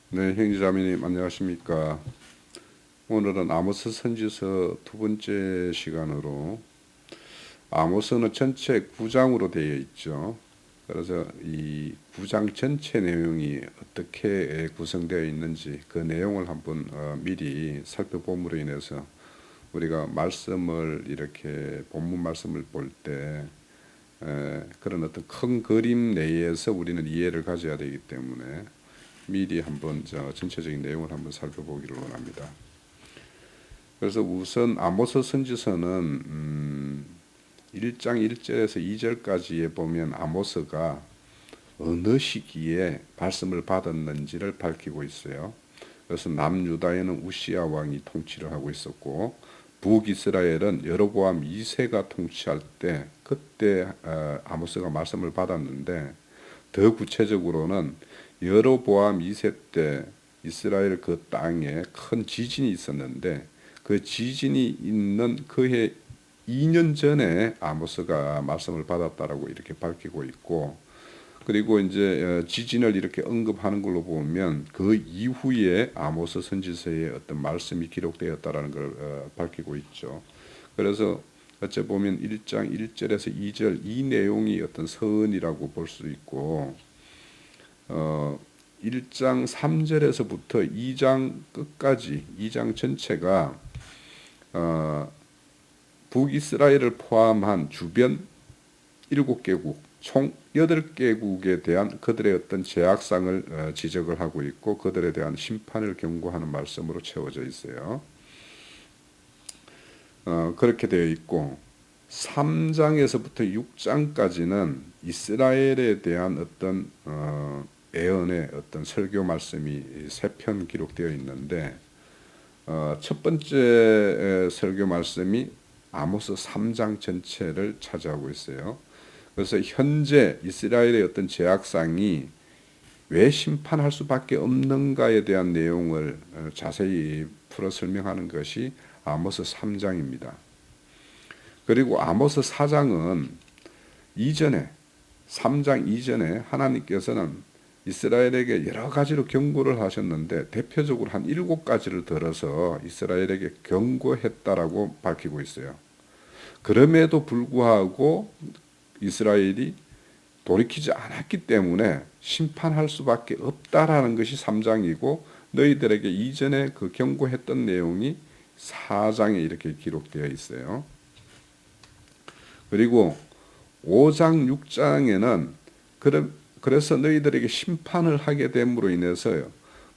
네, 형제자매님 안녕하십니까? 오늘은 아모스 선지서 두 번째 시간으로 아모스는 전체 9장으로 되어 있죠. 그래서 이 9장 전체 내용이 어떻게 구성되어 있는지 그 내용을 한번 미리 살펴봄으로 인해서 우리가 말씀을 이렇게 본문 말씀을 볼 때 그런 어떤 큰 그림 내에서 우리는 이해를 가져야 되기 때문에 미리 한번 전체적인 내용을 한번 살펴보기를 원합니다. 그래서 우선 아모스 선지서는 1장 1절에서 2절까지에 보면 아모스가 어느 시기에 말씀을 받았는지를 밝히고 있어요. 그래서 남유다에는 우시야 왕이 통치를 하고 있었고 북이스라엘은 여로보암 2세가 통치할 때 그때 아모스가 말씀을 받았는데 더 구체적으로는 여로보암 2세 때 이스라엘 그 땅에 큰 지진이 있었는데 그 지진이 있는 그해 2년 전에 아모스가 말씀을 받았다라고 이렇게 밝히고 있고, 그리고 이제 지진을 이렇게 언급하는 걸로 보면 그 이후에 아모스 선지서에 어떤 말씀이 기록되었다라는 걸 밝히고 있죠. 그래서 어째 보면 1장 1절에서 2절 이 내용이 어떤 서언이라고 볼 수 있고, 1장 3절에서부터 2장 끝까지 2장 전체가 북이스라엘을 포함한 주변 7개국 총 8개국에 대한 그들의 어떤 제약상을 지적을 하고 있고 그들에 대한 심판을 경고하는 말씀으로 채워져 있어요. 그렇게 되어 있고 3장에서부터 6장까지는 이스라엘에 대한 어떤 예언의 어떤 설교 말씀이 3편 기록되어 있는데 첫 번째 설교 말씀이 아모스 3장 전체를 차지하고 있어요. 그래서 현재 이스라엘의 어떤 제약상이 왜 심판할 수밖에 없는가에 대한 내용을 자세히 풀어 설명하는 것이 아모스 3장입니다. 그리고 아모스 4장은 이전에 3장 이전에 하나님께서는 이스라엘에게 여러 가지로 경고를 하셨는데 대표적으로 한 7가지를 들어서 이스라엘에게 경고했다라고 밝히고 있어요. 그럼에도 불구하고 이스라엘이 돌이키지 않았기 때문에 심판할 수밖에 없다라는 것이 3장이고 너희들에게 이전에 그 경고했던 내용이 4장에 이렇게 기록되어 있어요. 그리고 5장 6장에는 그래서 너희들에게 심판을 하게 됨으로 인해서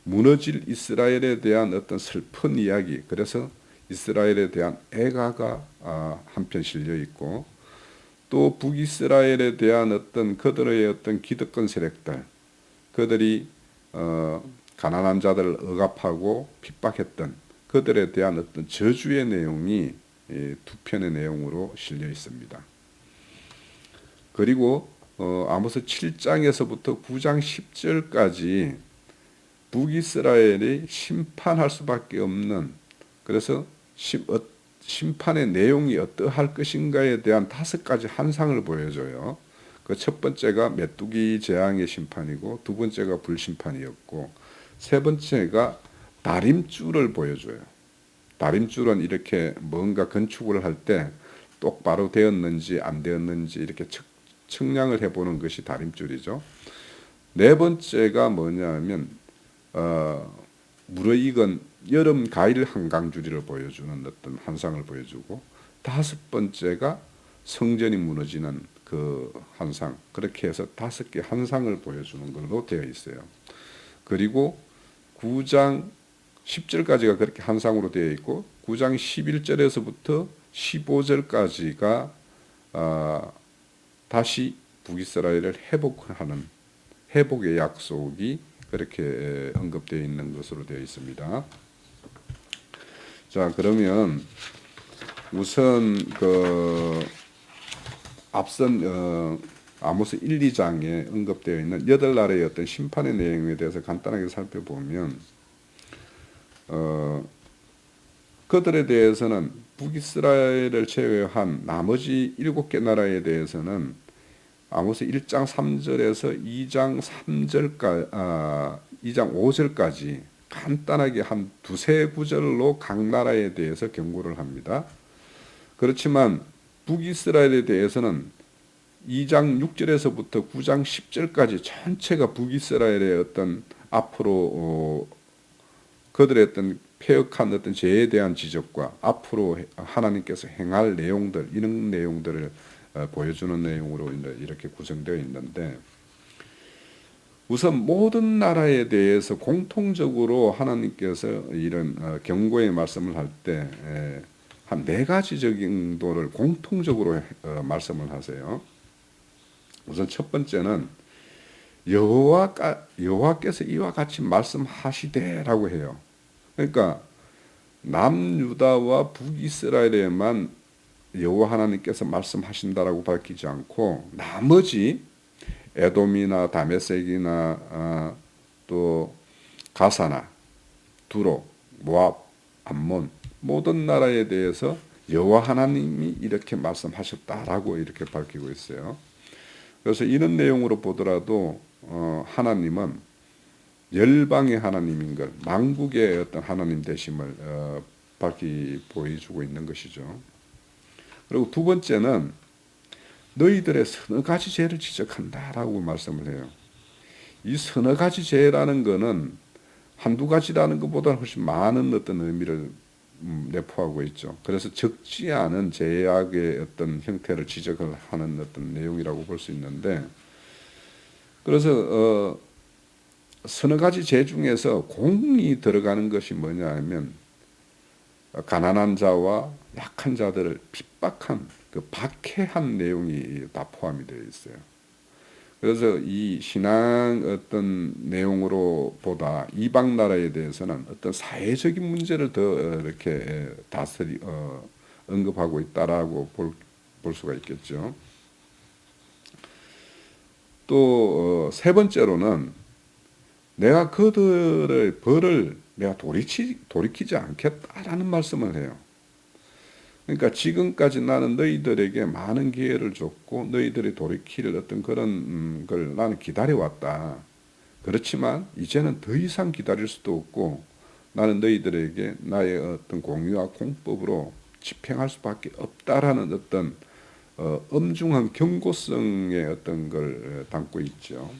무너질 이스라엘에 대한 어떤 슬픈 이야기, 그래서 이스라엘에 대한 애가가 한편 실려 있고 또 북이스라엘에 대한 어떤 그들의 어떤 기득권 세력들, 그들이 가난한 자들을 억압하고 핍박했던 그들에 대한 어떤 저주의 내용이 두 편의 내용으로 실려 있습니다. 그리고 아모스 7장에서부터 9장 10절까지 북이스라엘이 심판할 수밖에 없는, 그래서 심판의 내용이 어떠할 것인가에 대한 5가지 환상을 보여줘요. 그 첫 번째가 메뚜기 재앙의 심판이고 두 번째가 불심판이었고 세 번째가 다림줄을 보여줘요. 다림줄은 이렇게 뭔가 건축을 할 때 똑바로 되었는지 안 되었는지 이렇게 측량을 해보는 것이 다림줄이죠. 네 번째가 뭐냐면 무르익은 여름 과일 한강줄이를 보여주는 어떤 환상을 보여주고, 5번째가 성전이 무너지는 그 환상, 그렇게 해서 5개 환상을 보여주는 걸로 되어 있어요. 그리고 9장 10절까지가 그렇게 환상으로 되어 있고 9장 11절에서부터 15절까지가 다시 북이스라엘을 회복하는 회복의 약속이 그렇게 언급되어 있는 것으로 되어 있습니다. 자, 그러면 우선 그 앞선 아모스 1, 2장에 언급되어 있는 8나라의 어떤 심판의 내용에 대해서 간단하게 살펴보면 그들에 대해서는 북이스라엘을 제외한 나머지 7개 나라에 대해서는 아모스 1장 3절에서 2장 3절까지 2장 5절까지 간단하게 한 두세 구절로 각 나라에 대해서 경고를 합니다. 그렇지만 북이스라엘에 대해서는 2장 6절에서부터 9장 10절까지 전체가 북이스라엘의 어떤 앞으로 그들의 어떤 폐역한 어떤 죄에 대한 지적과 앞으로 하나님께서 행할 내용들, 이런 내용들을 보여주는 내용으로 이렇게 구성되어 있는데, 우선 모든 나라에 대해서 공통적으로 하나님께서 이런 경고의 말씀을 할 때 한 네 가지 정도를 공통적으로 말씀을 하세요. 우선 첫 번째는 여호와께서 이와 같이 말씀하시되라고 해요. 그러니까 남유다와 북이스라엘에만 여호와 하나님께서 말씀하신다라고 밝히지 않고 나머지 에돔이나 다메섹이나 또 가사나 두로, 모압, 암몬 모든 나라에 대해서 여호와 하나님이 이렇게 말씀하셨다라고 이렇게 밝히고 있어요. 그래서 이런 내용으로 보더라도 하나님은 열방의 하나님인 걸, 만국의 어떤 하나님 되심을 밝히 보여주고 있는 것이죠. 그리고 두 번째는 너희들의 서너 가지 죄를 지적한다라고 말씀을 해요. 이 서너 가지 죄라는 것은 한두 가지라는 것보다 훨씬 많은 어떤 의미를 내포하고 있죠. 그래서 적지 않은 죄악의 어떤 형태를 지적을 하는 어떤 내용이라고 볼 수 있는데, 그래서 서너 가지 죄 중에서 공이 들어가는 것이 뭐냐 하면 가난한 자와 약한 자들을 핍박한 그 박해한 내용이 다 포함이 되어 있어요. 그래서 이 신앙 어떤 내용으로 보다 이방 나라에 대해서는 어떤 사회적인 문제를 더 이렇게 언급하고 있다라고 볼 수가 있겠죠. 또 세 번째로는 내가 그들의 벌을 내가 돌이키지 않겠다라는 말씀을 해요. 그러니까 지금까지 나는 너희들에게 많은 기회를 줬고 너희들이 돌이킬 어떤 그런 걸 나는 기다려왔다. 그렇지만 이제는 더 이상 기다릴 수도 없고 나는 너희들에게 나의 어떤 공의와 공법으로 집행할 수밖에 없다라는 어떤 엄중한 경고성의 어떤 걸 담고 있죠.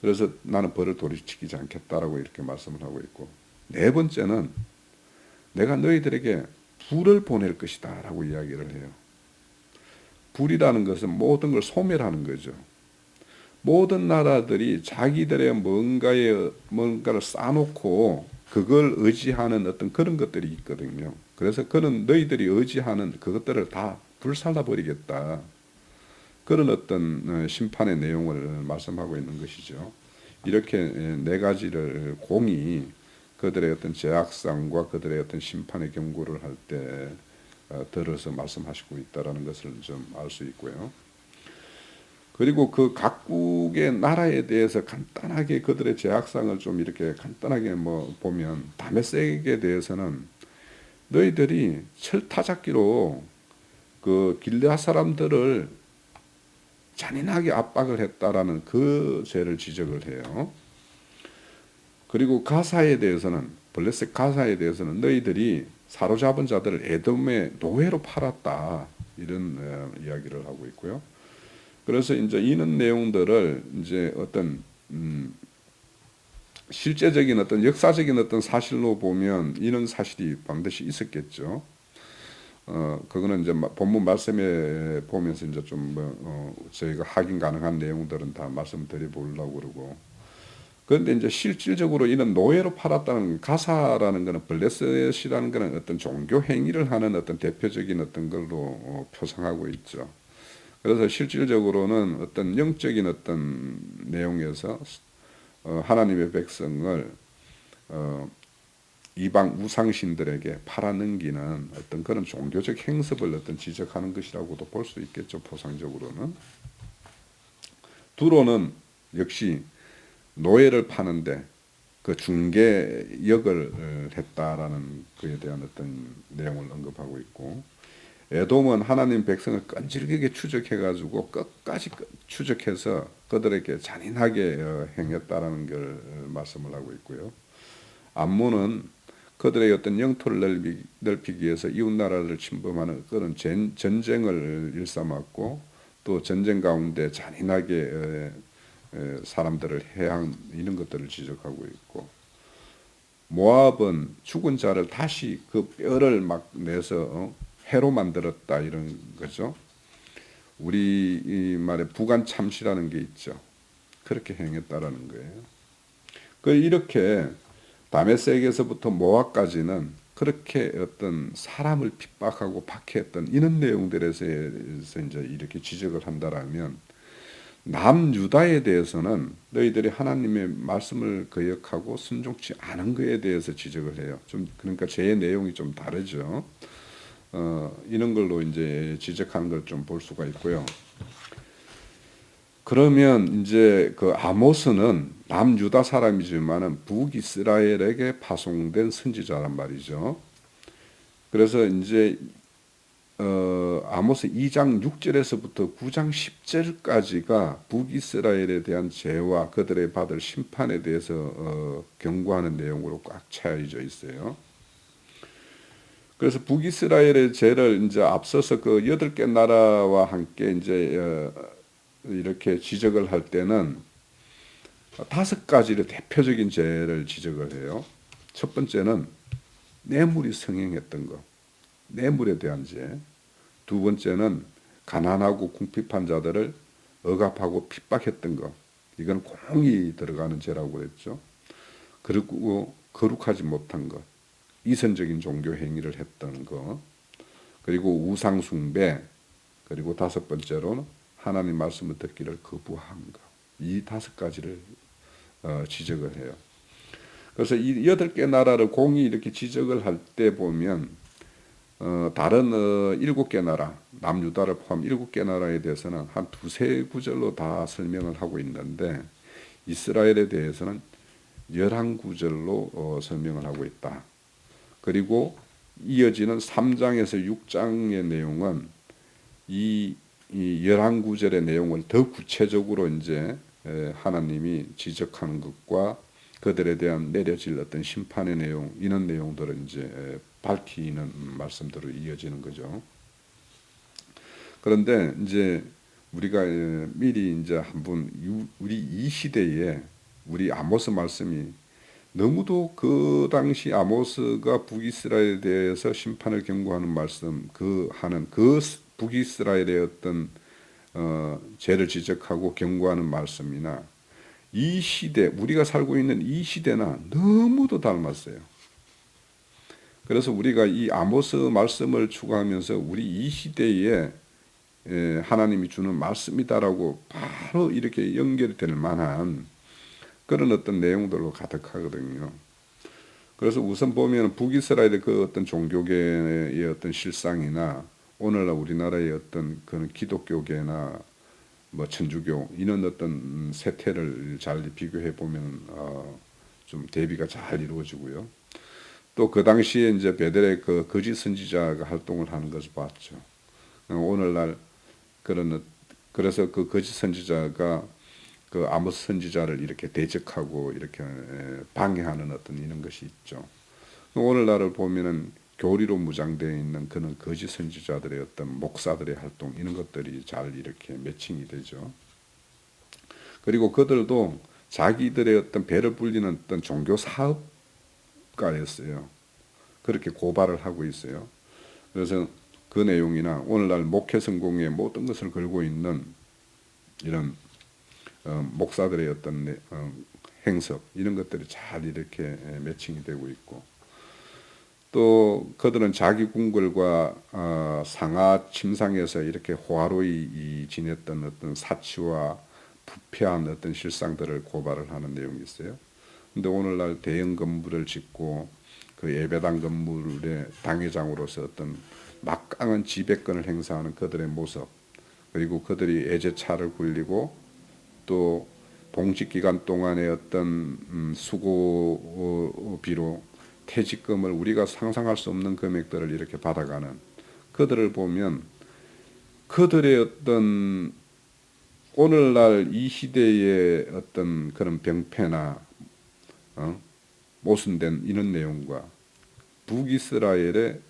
그래서 나는 벌을 돌이키지 않겠다라고 이렇게 말씀을 하고 있고, 네 번째는 내가 너희들에게 불을 보낼 것이다 라고 이야기를 해요. 불이라는 것은 모든 걸 소멸하는 거죠. 모든 나라들이 자기들의 뭔가를 쌓아놓고 그걸 의지하는 어떤 그런 것들이 있거든요. 그래서 그는 너희들이 의지하는 그것들을 다 불살라버리겠다. 그런 어떤 심판의 내용을 말씀하고 있는 것이죠. 이렇게 네 가지를 공이 그들의 어떤 죄악상과 그들의 어떤 심판의 경고를 할 때 들어서 말씀하시고 있다라는 것을 좀 알 수 있고요. 그리고 그 각국의 나라에 대해서 간단하게 그들의 죄악상을 좀 이렇게 간단하게 보면, 다메섹에 대해서는 너희들이 철타잡기로 그 길르앗 사람들을 잔인하게 압박을 했다라는 그 죄를 지적을 해요. 그리고 가사에 대해서는, 블레셋 가사에 대해서는 너희들이 사로잡은 자들을 에돔의 노예로 팔았다, 이런 이야기를 하고 있고요. 그래서 이제 이런 내용들을 이제 어떤 실제적인 어떤 역사적인 어떤 사실로 보면 이런 사실이 반드시 있었겠죠. 그거는 이제 본문 말씀에 보면서 이제 좀 저희가 확인 가능한 내용들은 다 말씀드려보려고 그러고, 그런데 이제 실질적으로 이런 노예로 팔았다는 가사라는 것은, 블레셋이라는 것은 어떤 종교 행위를 하는 어떤 대표적인 어떤 걸로 표상하고 있죠. 그래서 실질적으로는 어떤 영적인 어떤 내용에서 하나님의 백성을 이방 우상신들에게 팔아넘기는 어떤 그런 종교적 행습을 어떤 지적하는 것이라고도 볼 수 있겠죠, 포상적으로는. 두로는 역시 노예를 파는데 그 중개 역을 했다라는 그에 대한 어떤 내용을 언급하고 있고, 에돔은 하나님 백성을 끈질기게 추적해가지고 끝까지 추적해서 그들에게 잔인하게 행했다라는 걸 말씀을 하고 있고요. 암몬은 그들의 어떤 영토를 넓히기 위해서 이웃 나라를 침범하는 그런 전쟁을 일삼았고, 또 전쟁 가운데 잔인하게 사람들을 해한 이런 것들을 지적하고 있고, 모압은 죽은 자를 다시 그 뼈를 막 내서 회로 만들었다 이런 거죠. 우리 이 말에 부간 참시라는 게 있죠. 그렇게 행했다라는 거예요. 그 이렇게 다메섹에서부터 모압까지는 그렇게 어떤 사람을 핍박하고 박해했던 이런 내용들에서 이제 이렇게 지적을 한다라면, 남유다에 대해서는 너희들이 하나님의 말씀을 거역하고 순종치 않은 것에 대해서 지적을 해요. 좀 그러니까 제 내용이 좀 다르죠. 이런 걸로 이제 지적하는 걸 좀 볼 수가 있고요. 그러면 이제 그 아모스는 남유다 사람이지만은 북이스라엘에게 파송된 선지자란 말이죠. 그래서 이제 아모스 2장 6절에서부터 9장 10절까지가 북이스라엘에 대한 죄와 그들의 받을 심판에 대해서 경고하는 내용으로 꽉 차여져 있어요. 그래서 북이스라엘의 죄를 이제 앞서서 그 8개 나라와 함께 이제 이렇게 지적을 할 때는 5가지의 대표적인 죄를 지적을 해요. 첫 번째는 뇌물이 성행했던 것, 뇌물에 대한 죄. 두 번째는 가난하고 궁핍한 자들을 억압하고 핍박했던 것. 이건 공이 들어가는 죄라고 그랬죠. 그리고 거룩하지 못한 것, 이선적인 종교 행위를 했던 것, 그리고 우상 숭배, 그리고 5번째로는 하나님 말씀을 듣기를 거부한 것. 이 5가지를 지적을 해요. 그래서 이 8개 나라를 공이 이렇게 지적을 할 때 보면 다른 7개 나라, 남유다를 포함 7개 나라에 대해서는 한 2-3구절로 다 설명을 하고 있는데, 이스라엘에 대해서는 11구절로 설명을 하고 있다. 그리고 이어지는 3장에서 6장의 내용은 이 11구절의 내용을 더 구체적으로 이제 하나님이 지적하는 것과 그들에 대한 내려질 어떤 심판의 내용, 이런 내용들을 이제 밝히는 말씀대로 이어지는 거죠. 그런데 이제 우리가 미리 이제 한번 우리 이 시대에 우리 아모스 말씀이 너무도 그 당시 아모스가 북이스라엘에 대해서 심판을 경고하는 말씀, 그 북이스라엘의 어떤 죄를 지적하고 경고하는 말씀이나 이 시대, 우리가 살고 있는 이 시대나 너무도 닮았어요. 그래서 우리가 이 아모스 말씀을 추구하면서 우리 이 시대에 하나님이 주는 말씀이다라고 바로 이렇게 연결될 만한 그런 어떤 내용들로 가득하거든요. 그래서 우선 보면 북이스라엘의 그 어떤 종교계의 어떤 실상이나 오늘날 우리나라의 어떤 그런 기독교계나 뭐 천주교 이런 어떤 세태를 잘 비교해 보면 좀 대비가 잘 이루어지고요. 또 그 당시에 이제 베델의 그 거짓 선지자가 활동을 하는 것을 봤죠. 오늘날 그래서 그 거짓 선지자가 그 아모스 선지자를 이렇게 대적하고 이렇게 방해하는 어떤 이런 것이 있죠. 오늘날을 보면은 교리로 무장되어 있는 그런 거짓 선지자들의 어떤 목사들의 활동 이런 것들이 잘 이렇게 매칭이 되죠. 그리고 그들도 자기들의 어떤 배를 불리는 어떤 종교 사업가였어요. 그렇게 고발을 하고 있어요. 그래서 그 내용이나 오늘날 목회 성공에 모든 것을 걸고 있는 이런 목사들의 어떤 행석 이런 것들이 잘 이렇게 매칭이 되고 있고, 또 그들은 자기 궁궐과 상하 침상에서 이렇게 호화로이 지냈던 어떤 사치와 부패한 어떤 실상들을 고발을 하는 내용이 있어요. 근데 오늘날 대형 건물을 짓고 그 예배당 건물의 당회장으로서 어떤 막강한 지배권을 행사하는 그들의 모습, 그리고 그들이 애제차를 굴리고 또 봉직 기간 동안의 어떤 수고비로 퇴직금을 우리가 상상할 수 없는 금액들을 이렇게 받아가는 그들을 보면 그들의 어떤 오늘날 이 시대의 어떤 그런 병폐나 모순된 이런 내용과 북이스라엘의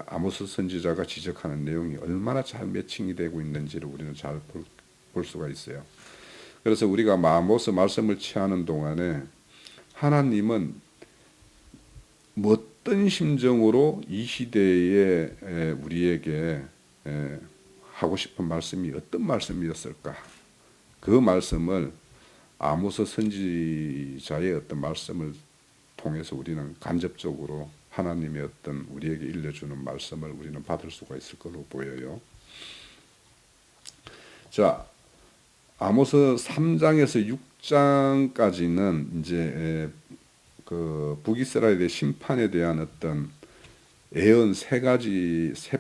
아모스 선지자가 지적하는 내용이 얼마나 잘 매칭이 되고 있는지를 우리는 잘 볼 수가 있어요. 그래서 우리가 아모스 말씀을 취하는 동안에 하나님은 어떤 심정으로 이 시대에 우리에게 하고 싶은 말씀이 어떤 말씀이었을까? 그 말씀을 아모스 선지자의 어떤 말씀을 통해서 우리는 간접적으로 하나님의 어떤 우리에게 일러주는 말씀을 우리는 받을 수가 있을 걸로 보여요. 자, 아모스 3장에서 6장까지는 이제 그 북이스라엘의 심판에 대한 어떤 예언 세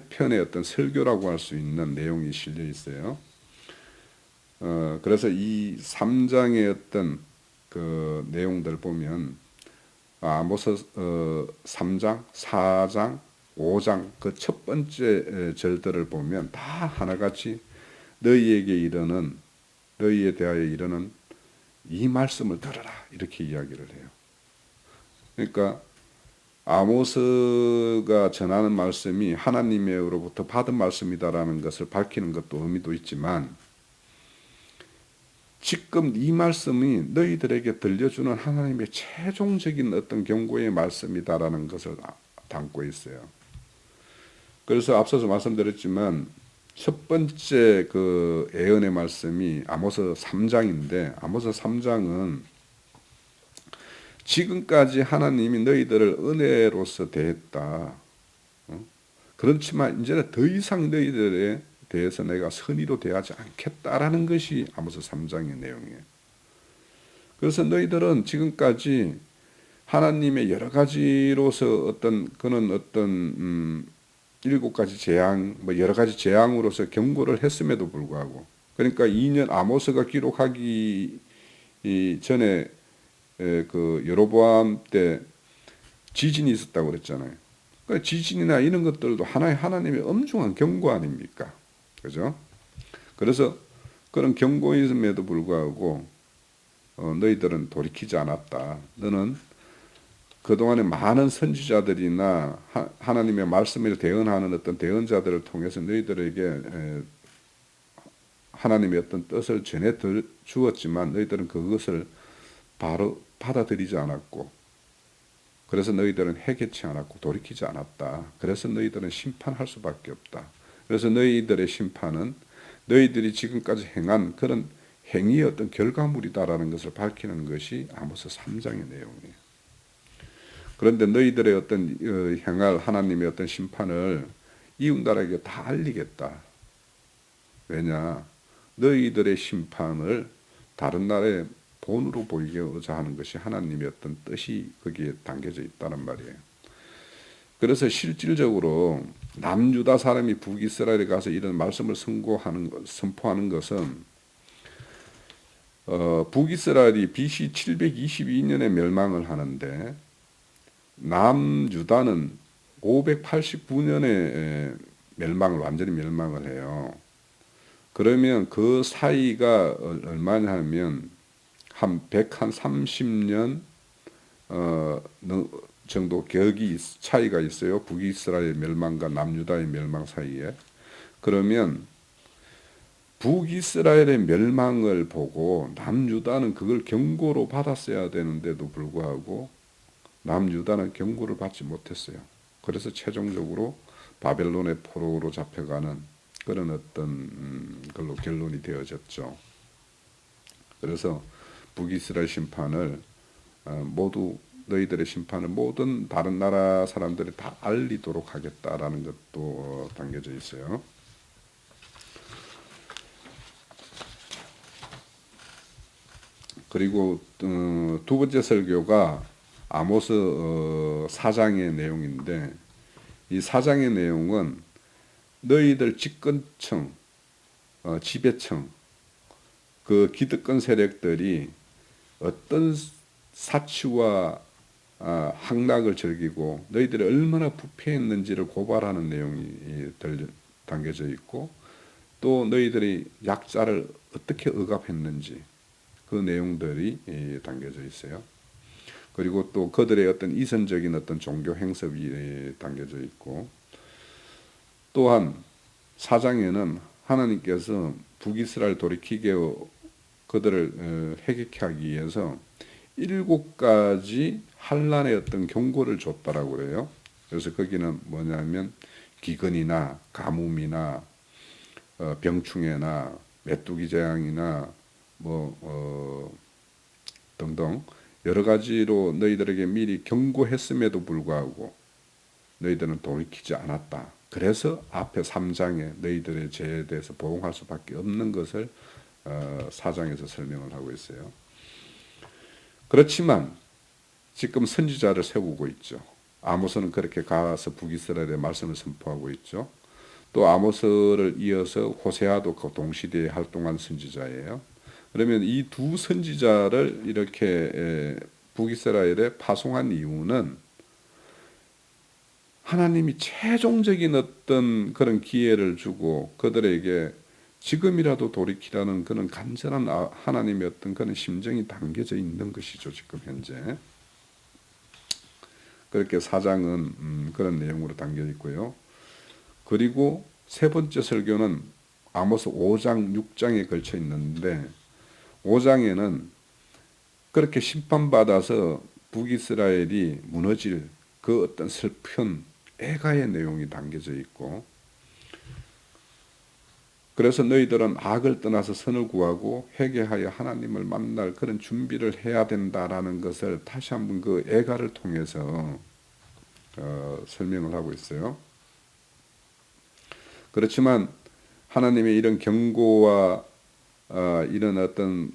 편의 어떤 설교라고 할 수 있는 내용이 실려 있어요. 그래서 이 3장의 어떤 그 내용들 보면 아모스 3장, 4장, 5장 그 첫 번째 절들을 보면 다 하나같이 너희에 대하여 이르는 이 말씀을 들으라 이렇게 이야기를 해요. 그러니까 아모스가 전하는 말씀이 하나님으로부터 받은 말씀이다라는 것을 밝히는 것도 의미도 있지만 지금 이 말씀이 너희들에게 들려주는 하나님의 최종적인 어떤 경고의 말씀이다라는 것을 담고 있어요. 그래서 앞서서 말씀드렸지만 첫 번째 그 예언의 말씀이 아모스 3장인데 아모스 3장은 지금까지 하나님이 너희들을 은혜로서 대했다. 그렇지만 이제는 더 이상 너희들에 대해서 내가 선의로 대하지 않겠다라는 것이 아모스 3장의 내용이에요. 그래서 너희들은 지금까지 하나님의 여러 가지로서 어떤 그런 어떤 7가지 재앙, 뭐 여러 가지 재앙으로서 경고를 했음에도 불구하고, 그러니까 2년 아모스가 기록하기 전에 그 여로보암 때 지진이 있었다고 그랬잖아요. 그러니까 지진이나 이런 것들도 하나님의 엄중한 경고 아닙니까? 그죠? 그래서 그런 경고임에도 불구하고 너희들은 돌이키지 않았다. 너는 그동안에 많은 선지자들이나 하나님의 말씀을 대언하는 어떤 대언자들을 통해서 너희들에게 하나님의 어떤 뜻을 전해 주었지만 너희들은 그것을 바로 받아들이지 않았고, 그래서 너희들은 해결치 않았고 돌이키지 않았다. 그래서 너희들은 심판할 수밖에 없다. 그래서 너희들의 심판은 너희들이 지금까지 행한 그런 행위의 어떤 결과물이다라는 것을 밝히는 것이 아모스 3장의 내용이에요. 그런데 너희들의 어떤 행할 하나님의 어떤 심판을 이웃나라에게 다 알리겠다. 왜냐? 너희들의 심판을 다른 나라에 본으로 보이고자 하는 것이 하나님의 어떤 뜻이 거기에 담겨져 있다는 말이에요. 그래서 실질적으로 남유다 사람이 북이스라엘에 가서 이런 말씀을 선포하는 것은 북이스라엘이 BC 722년에 멸망을 하는데 남유다는 589년에 완전히 멸망을 해요. 그러면 그 사이가 얼마냐 하면 한 130년 정도 격이 차이가 있어요. 북이스라엘 멸망과 남유다의 멸망 사이에. 그러면 북이스라엘의 멸망을 보고 남유다는 그걸 경고로 받았어야 되는데도 불구하고 남유다는 경고를 받지 못했어요. 그래서 최종적으로 바벨론의 포로로 잡혀가는 그런 어떤 걸로 결론이 되어졌죠. 그래서 북이스라엘 심판을 모두 너희들의 심판을 모든 다른 나라 사람들이 다 알리도록 하겠다라는 것도 담겨져 있어요. 그리고 두 번째 설교가 아모스 4장의 내용인데 이 4장의 내용은 너희들 집권층, 지배층, 그 기득권 세력들이 어떤 사치와 항락을 즐기고 너희들이 얼마나 부패했는지를 고발하는 내용이 담겨져 있고, 또 너희들이 약자를 어떻게 억압했는지 그 내용들이 담겨져 있어요. 그리고 또 그들의 어떤 이선적인 어떤 종교 행습이 담겨져 있고, 또한 4장에는 하나님께서 북이스라엘 돌이키게 그들을 회개케 하기 위해서 7가지 환난의 어떤 경고를 줬다라고 그래요. 그래서 거기는 뭐냐면 기근이나 가뭄이나 병충해나 메뚜기 재앙이나 등등 여러 가지로 너희들에게 미리 경고했음에도 불구하고 너희들은 돌이키지 않았다. 그래서 앞에 3장에 너희들의 죄에 대해서 보응할 수밖에 없는 것을 4장에서 설명을 하고 있어요. 그렇지만 지금 선지자를 세우고 있죠. 아모스는 그렇게 가서 북이스라엘의 말씀을 선포하고 있죠. 또 아모스를 이어서 호세아도 그 동시대에 활동한 선지자예요. 그러면 이 두 선지자를 이렇게 북이스라엘에 파송한 이유는 하나님이 최종적인 어떤 그런 기회를 주고 그들에게 지금이라도 돌이키라는 그런 간절한 하나님의 어떤 그런 심정이 담겨져 있는 것이죠. 지금 현재. 그렇게 4장은 그런 내용으로 담겨 있고요. 그리고 세 번째 설교는 아모스 5장, 6장에 걸쳐 있는데, 5장에는 그렇게 심판받아서 북이스라엘이 무너질 그 어떤 슬픈 애가의 내용이 담겨져 있고, 그래서 너희들은 악을 떠나서 선을 구하고 회개하여 하나님을 만날 그런 준비를 해야 된다라는 것을 다시 한번 그 애가를 통해서 설명을 하고 있어요. 그렇지만 하나님의 이런 경고와 이런 어떤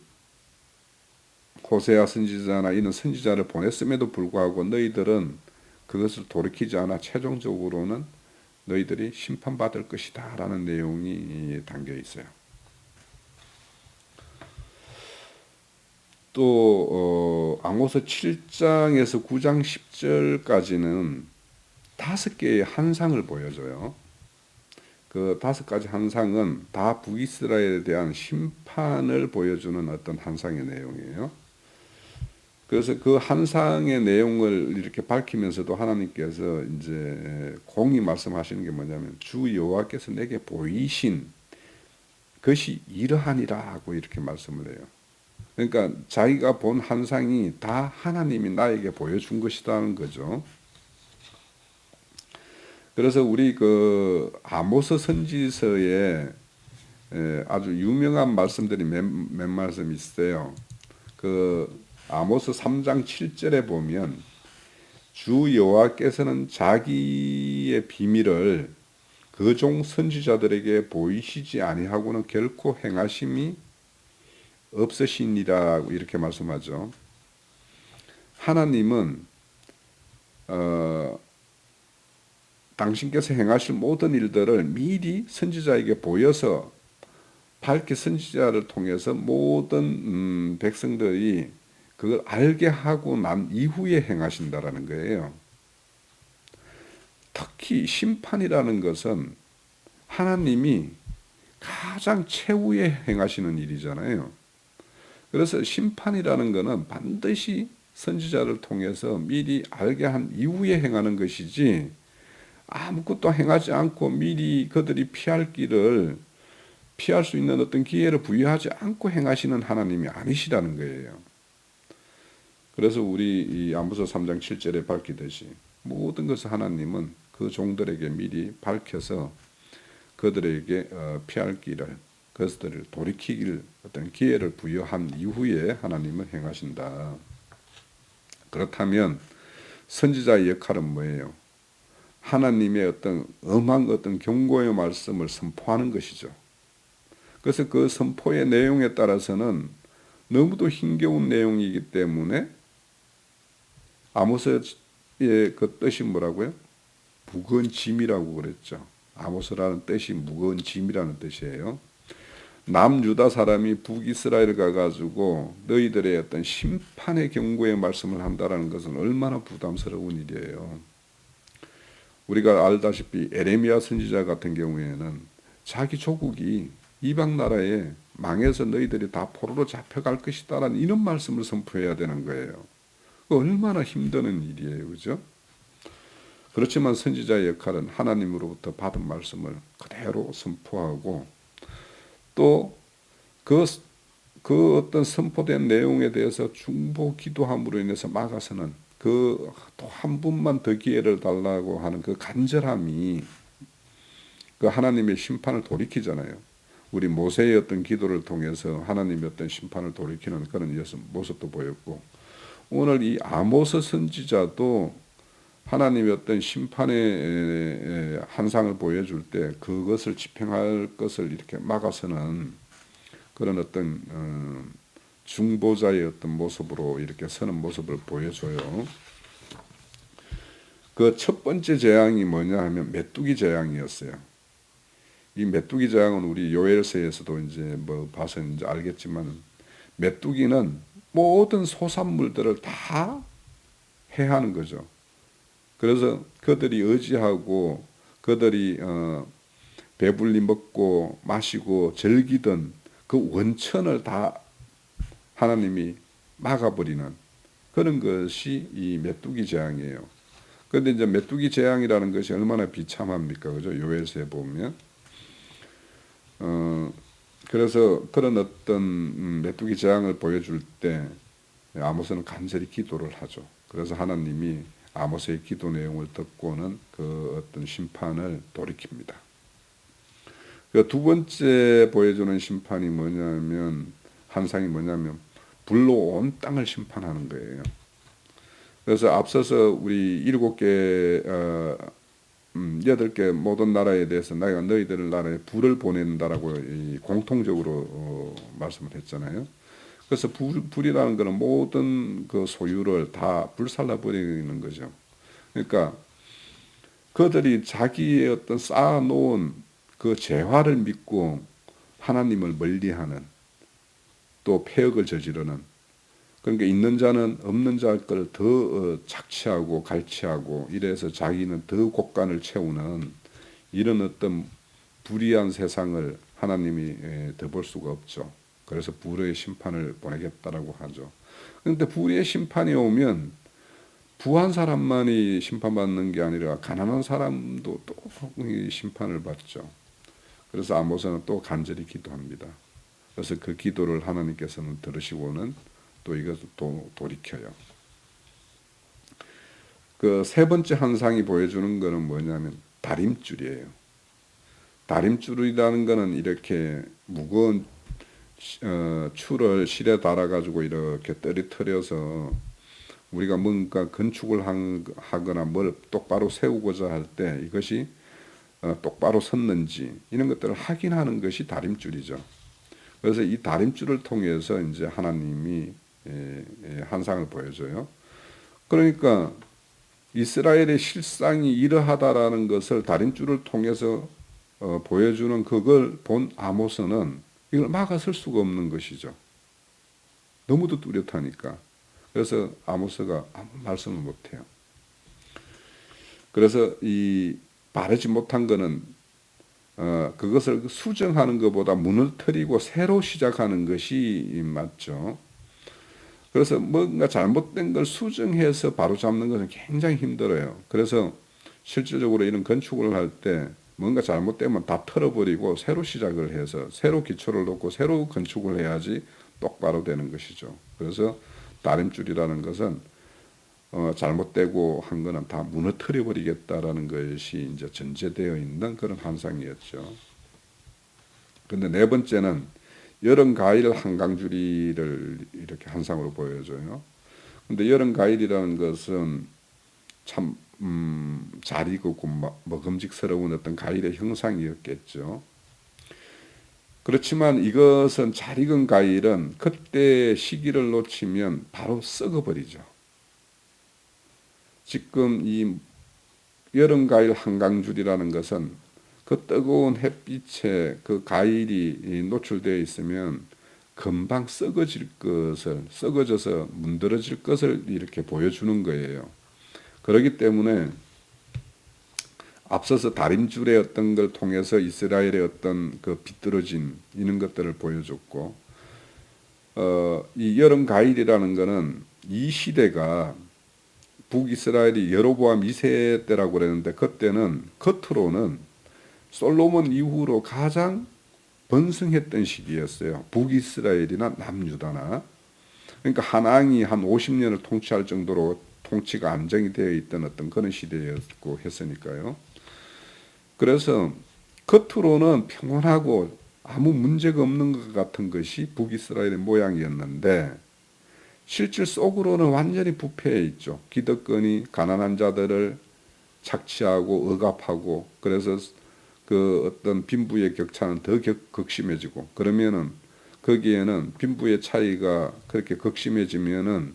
호세아 선지자나 이런 선지자를 보냈음에도 불구하고 너희들은 그것을 돌이키지 않아 최종적으로는 너희들이 심판받을 것이다 라는 내용이 담겨 있어요. 또 아모스 7장에서 9장 10절까지는 5개의 환상을 보여줘요. 그 5가지 환상은 다 북이스라엘에 대한 심판을 보여주는 어떤 환상의 내용이에요. 그래서 그 환상의 내용을 이렇게 밝히면서도 하나님께서 이제 공히 말씀하시는 게 뭐냐면 주 여호와께서 내게 보이신 것이 이러하니라 하고 이렇게 말씀을 해요. 그러니까 자기가 본 환상이 다 하나님이 나에게 보여준 것이라는 거죠. 그래서 우리 그 아모스 선지서에 아주 유명한 말씀들이 몇 말씀 있어요. 그 아모스 3장 7절에 보면 주 여호와께서는 자기의 비밀을 그 종 선지자들에게 보이시지 아니하고는 결코 행하심이 없으시니라 이렇게 말씀하죠. 하나님은 당신께서 행하실 모든 일들을 미리 선지자에게 보여서 밝게 선지자를 통해서 모든 백성들이 그걸 알게 하고 난 이후에 행하신다라는 거예요. 특히 심판이라는 것은 하나님이 가장 최후에 행하시는 일이잖아요. 그래서 심판이라는 것은 반드시 선지자를 통해서 미리 알게 한 이후에 행하는 것이지 아무것도 행하지 않고 미리 그들이 피할 길을 피할 수 있는 어떤 기회를 부여하지 않고 행하시는 하나님이 아니시라는 거예요. 그래서 우리 이 아모스 3장 7절에 밝히듯이 모든 것을 하나님은 그 종들에게 미리 밝혀서 그들에게 피할 길을 그것들을 돌이키길 어떤 기회를 부여한 이후에 하나님은 행하신다. 그렇다면 선지자의 역할은 뭐예요? 하나님의 어떤 엄한 어떤 경고의 말씀을 선포하는 것이죠. 그래서 그 선포의 내용에 따라서는 너무도 힘겨운 내용이기 때문에 아모스의 그 뜻이 뭐라고요? 무거운 짐이라고 그랬죠. 아모스라는 뜻이 무거운 짐이라는 뜻이에요. 남유다 사람이 북이스라엘 가가지고 너희들의 어떤 심판의 경고의 말씀을 한다라는 것은 얼마나 부담스러운 일이에요. 우리가 알다시피 에레미야 선지자 같은 경우에는 자기 조국이 이방 나라에 망해서 너희들이 다 포로로 잡혀갈 것이다라는 이런 말씀을 선포해야 되는 거예요. 얼마나 힘드는 일이에요, 그죠? 그렇지만 선지자의 역할은 하나님으로부터 받은 말씀을 그대로 선포하고 또 그 어떤 선포된 내용에 대해서 중보 기도함으로 인해서 막아서는 그 또 한 분만 더 기회를 달라고 하는 그 간절함이 그 하나님의 심판을 돌이키잖아요. 우리 모세의 어떤 기도를 통해서 하나님의 어떤 심판을 돌이키는 그런 모습도 보였고, 오늘 이 아모스 선지자도 하나님의 어떤 심판의 한상을 보여줄 때 그것을 집행할 것을 이렇게 막아서는 그런 어떤 중보자의 어떤 모습으로 이렇게 서는 모습을 보여줘요. 그 첫 번째 재앙이 뭐냐 하면 메뚜기 재앙이었어요. 이 메뚜기 재앙은 우리 요엘서에서도 이제 뭐 봐서 이제 알겠지만, 메뚜기는 모든 소산물들을 다 해하는 거죠. 그래서 그들이 의지하고 그들이 배불리 먹고 마시고 즐기던 그 원천을 다 하나님이 막아버리는 그런 것이 이 메뚜기 재앙이에요. 그런데 이제 메뚜기 재앙이라는 것이 얼마나 비참합니까, 그죠? 요엘서에 보면 그래서 그런 어떤 메뚜기 재앙을 보여줄 때 아모스는 간절히 기도를 하죠. 그래서 하나님이 아모스의 기도 내용을 듣고는 그 어떤 심판을 돌이킵니다. 그 두 번째 보여주는 심판이 뭐냐면, 한상이 뭐냐면 불로 온 땅을 심판하는 거예요. 그래서 앞서서 우리 7개, 8개 모든 나라에 대해서 내가 너희들 나라에 불을 보낸다라고 공통적으로 말씀을 했잖아요. 그래서 불이라는 것은 모든 그 소유를 다 불살라 버리는 거죠. 그러니까 그들이 자기의 어떤 쌓아놓은 그 재화를 믿고 하나님을 멀리하는, 또 폐역을 저지르는, 그러니까 있는 자는 없는 자 걸 더 착취하고 갈취하고 이래서 자기는 더 곳간을 채우는 이런 어떤 불의한 세상을 하나님이 더 볼 수가 없죠. 그래서 불의 심판을 보내겠다라고 하죠. 그런데 불의 심판이 오면 부한 사람만이 심판받는 게 아니라 가난한 사람도 또 심판을 받죠. 그래서 아모스는 또 간절히 기도합니다. 그래서 그 기도를 하나님께서는 들으시고는 또 이것을 또 돌이켜요. 그 세 번째 한상이 보여주는 것은 뭐냐면 다림줄이에요. 다림줄이라는 것은 이렇게 무거운 줄을 실에 달아가지고 이렇게 떨어뜨려서 우리가 뭔가 건축을 하거나 뭘 똑바로 세우고자 할 때 이것이 똑바로 섰는지 이런 것들을 확인하는 것이 다림줄이죠. 그래서 이 다림줄을 통해서 이제 하나님이 한상을 보여줘요. 그러니까 이스라엘의 실상이 이러하다라는 것을 다림줄을 통해서 보여주는 그걸 본 아모스는 이걸 막아설 수가 없는 것이죠. 너무도 뚜렷하니까. 그래서 아모스가 아무 말씀을 못해요. 그래서 이 바르지 못한 거는 그것을 수정하는 것보다 무너뜨리고 새로 시작하는 것이 맞죠. 그래서 뭔가 잘못된 걸 수정해서 바로잡는 것은 굉장히 힘들어요. 그래서 실질적으로 이런 건축을 할 때 뭔가 잘못되면 다 털어버리고 새로 시작을 해서 새로 기초를 놓고 새로 건축을 해야지 똑바로 되는 것이죠. 그래서 다림줄이라는 것은 잘못되고 한 거는 다 무너뜨려 버리겠다라는 것이 이제 전제되어 있는 그런 환상이었죠. 근데 네 번째는 여름 가일 한강줄이를 이렇게 한상으로 보여줘요. 근데 여름 가일이라는 것은 참 잘 익었고 먹음직스러운 어떤 가일의 형상이었겠죠. 그렇지만 이것은 잘 익은 가일은 그때 시기를 놓치면 바로 썩어버리죠. 지금 이 여름 가일 한강줄이라는 것은 그 뜨거운 햇빛에 그 과일이 노출되어 있으면 금방 썩어져서 문드러질 것을 이렇게 보여주는 거예요. 그렇기 때문에 앞서서 다림줄의 어떤 걸 통해서 이스라엘의 어떤 그 비뚤어진 이런 것들을 보여줬고, 이 여름 가일이라는 거는 이 시대가 북이스라엘이 여로보암 2세 때라고 그랬는데, 그때는 겉으로는 솔로몬 이후로 가장 번성했던 시기였어요. 북이스라엘이나 남유다나. 그러니까 한 왕이 한 50년을 통치할 정도로 통치가 안정이 되어 있던 어떤 그런 시대였고 했으니까요. 그래서 겉으로는 평온하고 아무 문제가 없는 것 같은 것이 북이스라엘의 모양이었는데, 실질 속으로는 완전히 부패해 있죠. 기득권이 가난한 자들을 착취하고 억압하고, 그래서 그 어떤 빈부의 격차는 더 극심해지고, 그러면은 거기에는 빈부의 차이가 그렇게 극심해지면은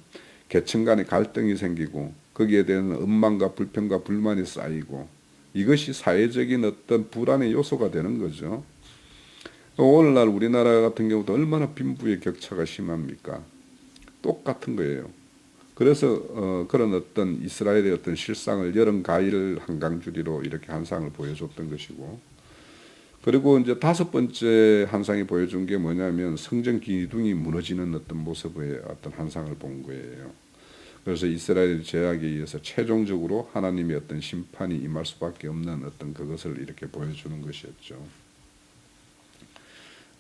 계층 간의 갈등이 생기고, 거기에 대한 원망과 불평과 불만이 쌓이고, 이것이 사회적인 어떤 불안의 요소가 되는 거죠. 오늘날 우리나라 같은 경우도 얼마나 빈부의 격차가 심합니까? 똑같은 거예요. 그래서 그런 어떤 이스라엘의 어떤 실상을 여름 가일 한강줄이로 이렇게 한상을 보여줬던 것이고, 그리고 이제 다섯 번째 한상이 보여준 게 뭐냐면 성전 기둥이 무너지는 어떤 모습의 어떤 한상을 본 거예요. 그래서 이스라엘 제약에 의해서 최종적으로 하나님의 어떤 심판이 임할 수밖에 없는 어떤 그것을 이렇게 보여주는 것이었죠.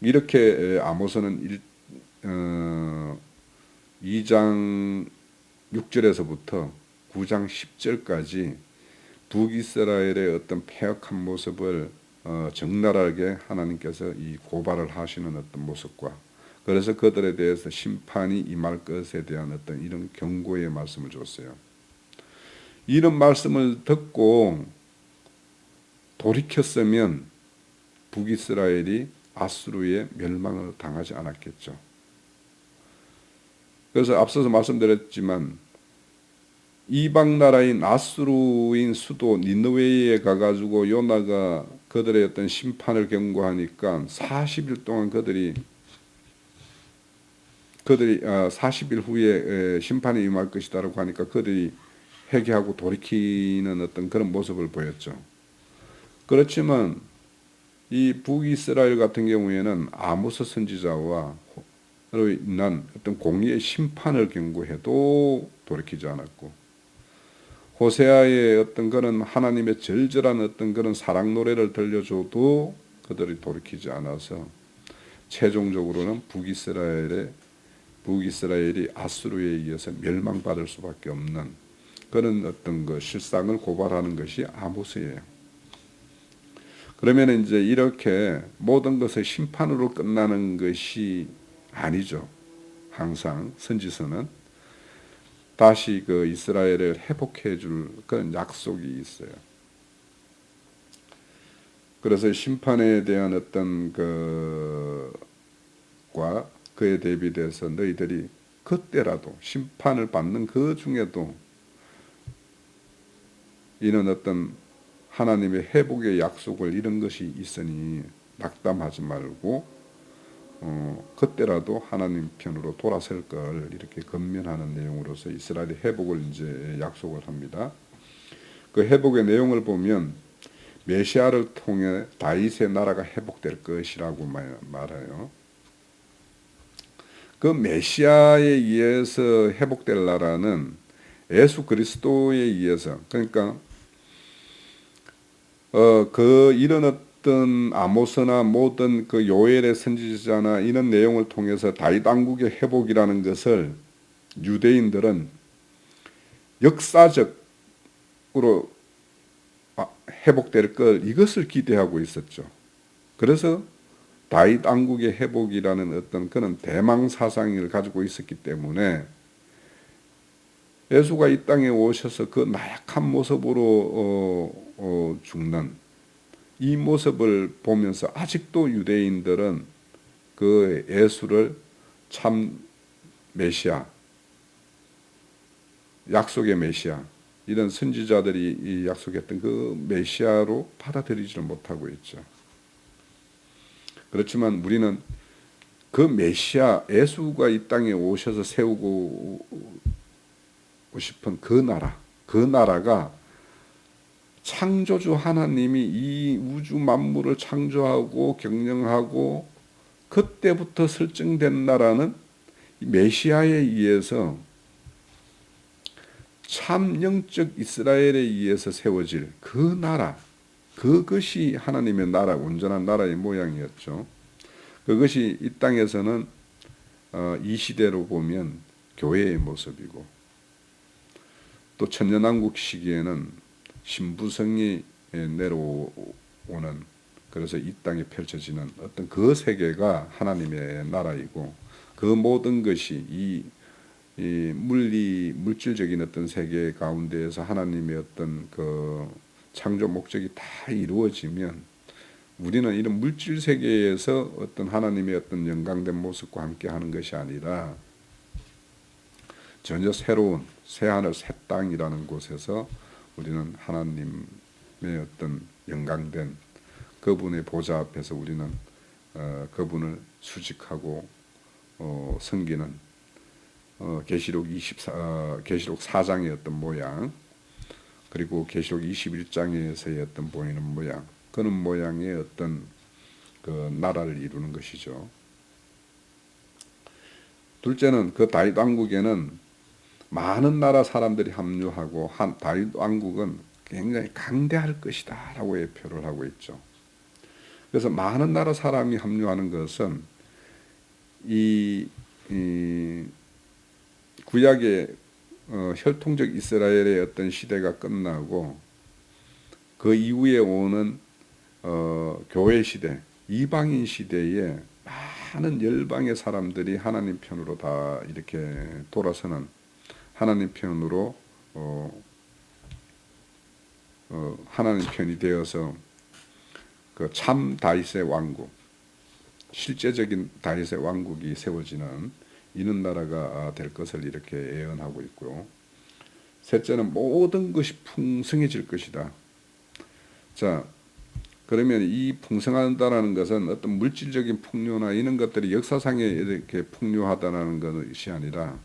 이렇게 아모스는 2장 6절에서부터 9장 10절까지 북이스라엘의 어떤 패역한 모습을 적나라하게 하나님께서 이 고발을 하시는 어떤 모습과, 그래서 그들에 대해서 심판이 임할 것에 대한 어떤 이런 경고의 말씀을 줬어요. 이런 말씀을 듣고 돌이켰으면 북이스라엘이 아수르의 멸망을 당하지 않았겠죠. 그래서 앞서서 말씀드렸지만 이방 나라인 아수르인 수도 니느웨에 가가지고 요나가 그들의 어떤 심판을 경고하니까 40일 동안 그들이 40일 후에 심판이 임할 것이다라고 하니까 그들이 회개하고 돌이키는 어떤 그런 모습을 보였죠. 그렇지만 이 북이스라엘 같은 경우에는 아모스 선지자와 로 인한 어떤 공의의 심판을 경고해도 돌이키지 않았고, 호세아의 어떤 그런 하나님의 절절한 어떤 그런 사랑 노래를 들려줘도 그들이 돌이키지 않아서 최종적으로는 북이스라엘이 아수르에 의해서 멸망받을 수밖에 없는 그런 어떤 그 실상을 고발하는 것이 아모스예요. 그러면 이제 이렇게 모든 것의 심판으로 끝나는 것이 아니죠. 항상 선지서는 다시 그 이스라엘을 회복해 줄 그런 약속이 있어요. 그래서 심판에 대한 어떤 그과 그에 대비돼서 너희들이 그때라도 심판을 받는 그 중에도 이런 어떤 하나님의 회복의 약속을 이런 것이 있으니 낙담하지 말고 그때라도 하나님 편으로 돌아설 걸 이렇게 권면하는 내용으로서 이스라엘의 회복을 이제 약속을 합니다. 그 회복의 내용을 보면 메시아를 통해 다윗의 나라가 회복될 것이라고 말해요. 그 메시아에 의해서 회복될 나라는 예수 그리스도에 의해서, 그러니까 이런 어떤 아모스나 모든 그 요엘의 선지자나 이런 내용을 통해서 다윗 왕국의 회복이라는 것을 유대인들은 역사적으로 회복될 걸 이것을 기대하고 있었죠. 그래서 다윗 왕국의 회복이라는 어떤 그런 대망 사상을 가지고 있었기 때문에 예수가 이 땅에 오셔서 그 나약한 모습으로 죽는 이 모습을 보면서 아직도 유대인들은 그 예수를 참 메시아, 약속의 메시아, 이런 선지자들이 이 약속했던 그 메시아로 받아들이지를 못하고 있죠. 그렇지만 우리는 그 메시아 예수가 이 땅에 오셔서 세우고 싶은 그 나라가 창조주 하나님이 이 우주 만물을 창조하고 경영하고 그때부터 설정된 나라는 메시아에 의해서 참 영적 이스라엘에 의해서 세워질 그 나라, 그것이 하나님의 나라, 온전한 나라의 모양이었죠. 그것이 이 땅에서는 이 시대로 보면 교회의 모습이고, 또 천년왕국 시기에는 신부성이 내려오는, 그래서 이 땅에 펼쳐지는 어떤 그 세계가 하나님의 나라이고, 그 모든 것이 이 물질적인 어떤 세계 가운데에서 하나님의 어떤 그 창조 목적이 다 이루어지면, 우리는 이런 물질 세계에서 어떤 하나님의 어떤 영광된 모습과 함께 하는 것이 아니라 전혀 새로운 새하늘 새 땅이라는 곳에서 우리는 하나님의 어떤 영광된 그분의 보좌 앞에서 우리는 그분을 수직하고 섬기는 계시록 4장의 어떤 모양, 그리고 계시록 21장에서의 어떤 보이는 모양, 그런 모양의 어떤 그 나라를 이루는 것이죠. 둘째는 그 다윗 왕국에는 많은 나라 사람들이 합류하고 다윗 왕국은 굉장히 강대할 것이다 라고 예표를 하고 있죠. 그래서 많은 나라 사람이 합류하는 것은 이 구약의 혈통적 이스라엘의 어떤 시대가 끝나고 그 이후에 오는 교회 시대, 이방인 시대에 많은 열방의 사람들이 하나님 편으로 다 이렇게 돌아서는, 하나님 편으로 하나님 편이 되어서 그 참 다윗의 왕국, 실제적인 다윗의 왕국이 세워지는 이런 나라가 될 것을 이렇게 예언하고 있고요. 셋째는 모든 것이 풍성해질 것이다. 자, 그러면 이 풍성하다라는 것은 어떤 물질적인 풍요나 이런 것들이 역사상에 이렇게 풍요하다라는 것이 아니라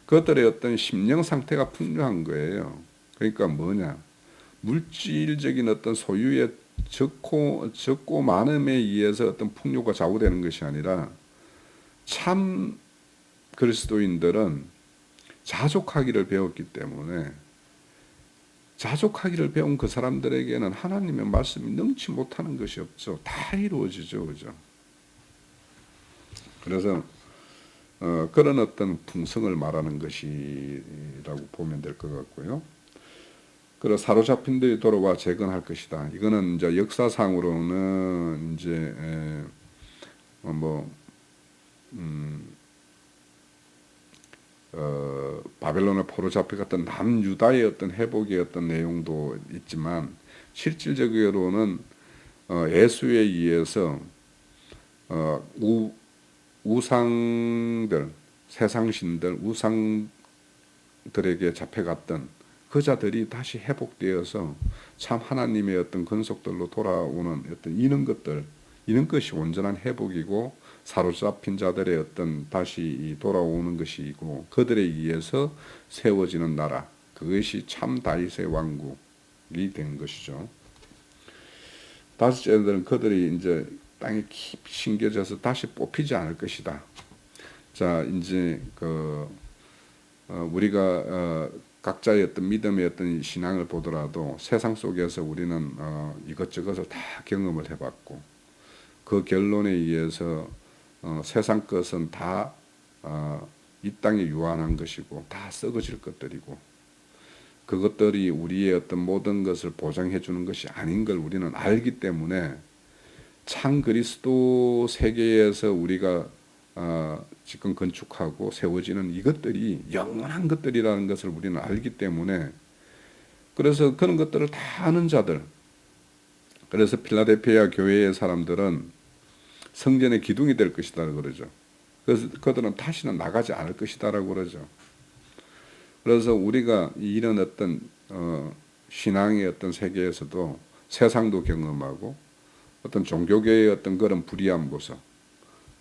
그것들의 어떤 심령 상태가 풍요한 거예요. 그러니까 뭐냐? 물질적인 어떤 소유의 적고 많음에 의해서 어떤 풍요가 좌우되는 것이 아니라 참 그리스도인들은 자족하기를 배웠기 때문에, 자족하기를 배운 그 사람들에게는 하나님의 말씀이 능치 못하는 것이 없죠. 다 이루어지죠. 그죠? 그래서 그런 어떤 풍성을 말하는 것이라고 보면 될 것 같고요. 그리고 사로잡힌 들이 돌아와 재건할 것이다. 이거는 이제 역사상으로는 이제 바벨론의 포로 잡혀갔던 남유다의 어떤 회복의 어떤 내용도 있지만, 실질적으로는 예수에 의해서 우상들, 세상신들, 우상들에게 잡혀갔던 그 자들이 다시 회복되어서 참 하나님의 어떤 근속들로 돌아오는 어떤 이런 것이 온전한 회복이고, 사로잡힌 자들의 어떤 다시 돌아오는 것이고, 그들에 의해서 세워지는 나라, 그것이 참 다윗의 왕국이 된 것이죠. 다섯째는 그들이 이제 땅에 깊이 심겨져서 다시 뽑히지 않을 것이다. 자, 이제 우리가 각자의 어떤 믿음의 어떤 신앙을 보더라도 세상 속에서 우리는 이것저것을 다 경험을 해봤고, 그 결론에 의해서 세상 것은 다 이 땅에 유한한 것이고 다 썩어질 것들이고, 그것들이 우리의 어떤 모든 것을 보장해 주는 것이 아닌 걸 우리는 알기 때문에, 참 그리스도 세계에서 우리가 지금 건축하고 세워지는 이것들이 영원한 것들이라는 것을 우리는 알기 때문에, 그래서 그런 것들을 다 아는 자들, 그래서 필라델피아 교회의 사람들은 성전의 기둥이 될 것이다 그러죠. 그래서 그들은 다시는 나가지 않을 것이다라고 그러죠. 그래서 우리가 이런 어떤 신앙의 어떤 세계에서도 세상도 경험하고 어떤 종교계의 어떤 그런 불이한 모습,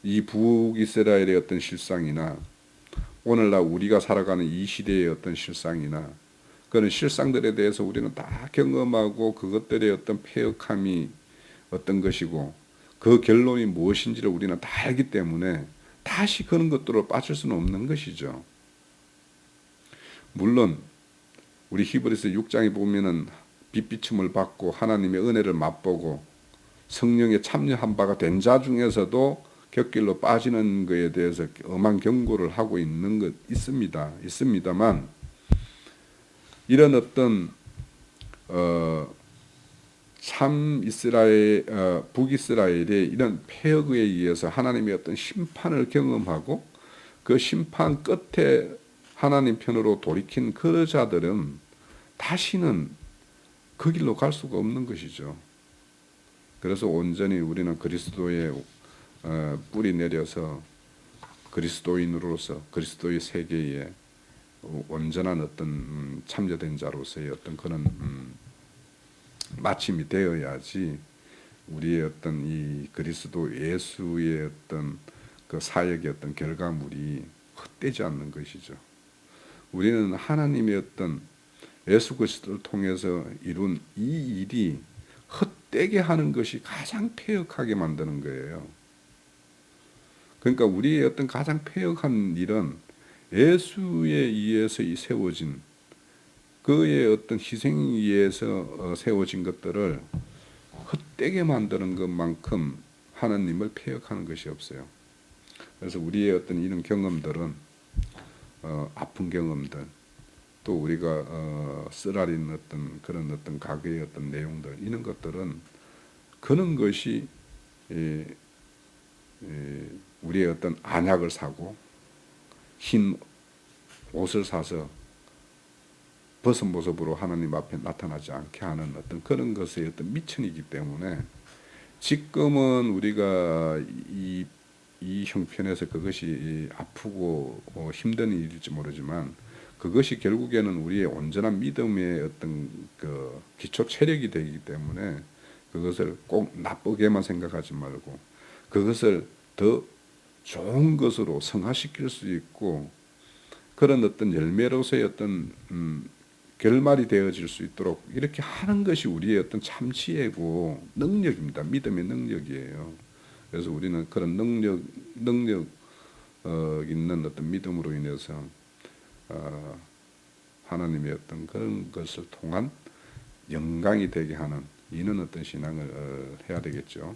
이 북이스라엘의 어떤 실상이나 오늘날 우리가 살아가는 이 시대의 어떤 실상이나 그런 실상들에 대해서 우리는 다 경험하고 그것들의 어떤 폐역함이 어떤 것이고 그 결론이 무엇인지를 우리는 다 알기 때문에 다시 그런 것들로 빠질 수는 없는 것이죠. 물론 우리 히브리서 6장에 보면은 빛비춤을 받고 하나님의 은혜를 맛보고 성령에 참여한 바가 된 자 중에서도 곁길로 빠지는 것에 대해서 엄한 경고를 하고 있는 것 있습니다만 이런 어떤 참 이스라엘 북이스라엘의 이런 폐역에 의해서 하나님의 어떤 심판을 경험하고 그 심판 끝에 하나님 편으로 돌이킨 그 자들은 다시는 그 길로 갈 수가 없는 것이죠. 그래서 온전히 우리는 그리스도의 뿌리 내려서 그리스도인으로서 그리스도의 세계에 온전한 어떤 참여된 자로서의 어떤 그런 마침이 되어야지 우리의 어떤 이 그리스도 예수의 어떤 그 사역의 어떤 결과물이 헛되지 않는 것이죠. 우리는 하나님의 어떤 예수 그리스도를 통해서 이룬 이 일이 헛되게 하는 것이 가장 폐역하게 만드는 거예요. 그러니까 우리의 어떤 가장 폐역한 일은 예수에 의해서 세워진 그의 어떤 희생에 의해서 세워진 것들을 헛되게 만드는 것만큼 하나님을 폐역하는 것이 없어요. 그래서 우리의 어떤 이런 경험들은 아픈 경험들 또 우리가 쓰라린 어떤 그런 어떤 과거의 어떤 내용들 이런 것들은 그런 것이 우리의 어떤 안약을 사고 흰 옷을 사서 벗은 모습으로 하나님 앞에 나타나지 않게 하는 어떤 그런 것의 어떤 미천이기 때문에 지금은 우리가 이 형편에서 그것이 아프고 힘든 일일지 모르지만 그것이 결국에는 우리의 온전한 믿음의 어떤 그 기초 체력이 되기 때문에 그것을 꼭 나쁘게만 생각하지 말고 그것을 더 좋은 것으로 성화시킬 수 있고 그런 어떤 열매로서의 어떤 결말이 되어질 수 있도록 이렇게 하는 것이 우리의 어떤 참지혜고 능력입니다. 믿음의 능력이에요. 그래서 우리는 그런 능력 있는 어떤 믿음으로 인해서 하나님의 어떤 그런 것을 통한 영광이 되게 하는 이는 어떤 신앙을 해야 되겠죠.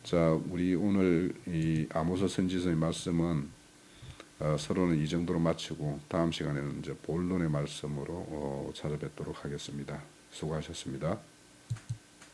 자, 우리 오늘 이 아모스 선지서의 말씀은 서로는 이 정도로 마치고 다음 시간에는 이제 본론의 말씀으로 찾아뵙도록 하겠습니다. 수고하셨습니다.